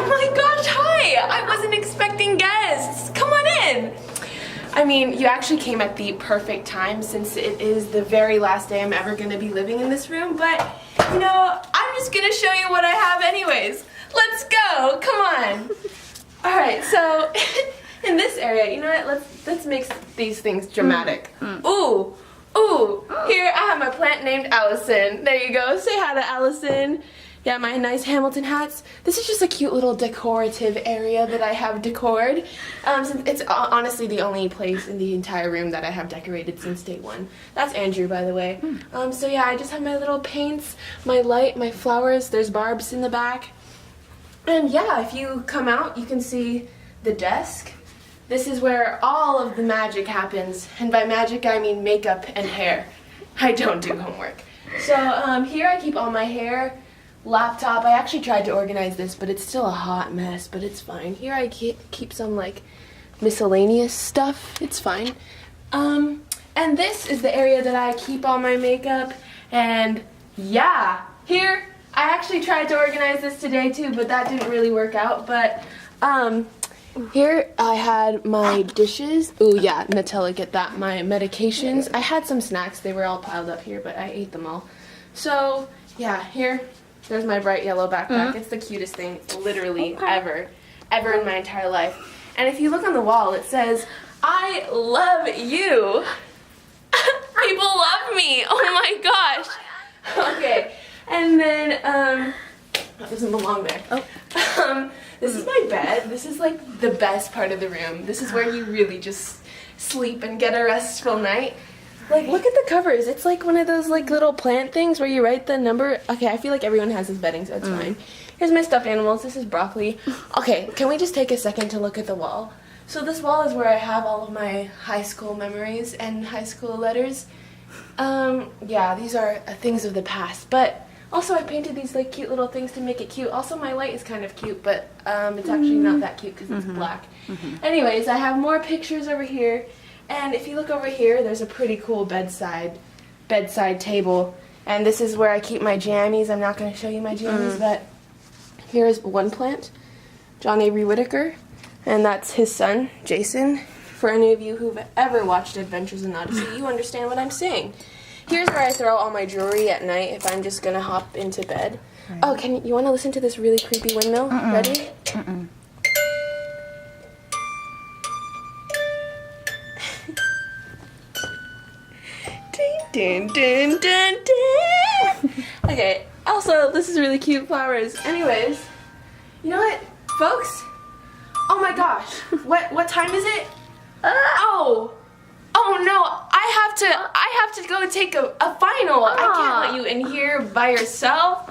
my gosh, hi! I wasn't expecting guests. Come on in. I mean, you actually came at the perfect time since it is the very last day I'm ever going to be living in this room, but, you know, I'm just going to show you what I have anyways. Let's go! Come on! Alright, so, in this area, you know what, let's make these things dramatic. Ooh! Ooh! Here, I have my plant named Allison. There you go. Say hi to Allison. Yeah, my nice Hamilton hats. This is just a cute little decorative area that I have decored. Since it's honestly the only place in the entire room that I have decorated since day one. That's Andrew, by the way. So yeah, I just have my little paints, my light, my flowers. There's Barb's in the back. And yeah, if you come out, you can see the desk. This is where all of the magic happens. And by magic, I mean makeup and hair. I don't do homework. So here I keep all my hair. Laptop. I actually tried to organize this, but it's still a hot mess, but it's fine. Here I keep some like miscellaneous stuff. It's fine. And this is the area that I keep all my makeup. And yeah, here I actually tried to organize this today too, but that didn't really work out. But here I had my dishes. Ooh yeah, Nutella, get that. My medications. I had some snacks. They were all piled up here, but I ate them all. So yeah, here. There's my bright yellow backpack. It's the cutest thing literally ever in my entire life. And if you look on the wall, it says, I love you. People love me. Oh my gosh. Okay. And then, that doesn't belong there. This is my bed. This is like the best part of the room. This is where you really just sleep and get a restful night. Like, look at the covers. It's like one of those like little plant things where you write the number. Okay, I feel like everyone has this bedding, so it's fine. Here's my stuffed animals. This is broccoli. Okay, can we just take a second to look at the wall? So this wall is where I have all of my high school memories and high school letters. Yeah, these are things of the past, but also I painted these like cute little things to make it cute. Also, my light is kind of cute, but it's actually not that cute because it's black. Anyways, I have more pictures over here. And if you look over here, there's a pretty cool bedside table. And this is where I keep my jammies. I'm not going to show you my jammies, but here's one plant, John Avery Whitaker. And that's his son, Jason. For any of you who've ever watched Adventures in Odyssey, you understand what I'm saying. Here's where I throw all my jewelry at night if I'm just going to hop into bed. Right. Oh, you want to listen to this really creepy windmill? Ready? Dun, dun, dun, dun. Okay, also, this is really cute flowers. Anyways, you know what, folks? Oh my gosh, what time is it? Oh no, I have to go take a final. I can't let you in here by yourself.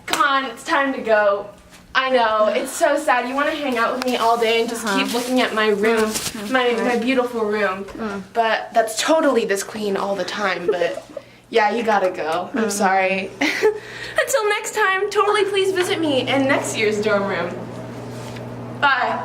Come on, it's time to go. I know, it's so sad. You want to hang out with me all day and just keep looking at my room, my beautiful room. But that's totally this queen all the time, but yeah, you gotta go. I'm sorry. Until next time, totally please visit me in next year's dorm room. Bye.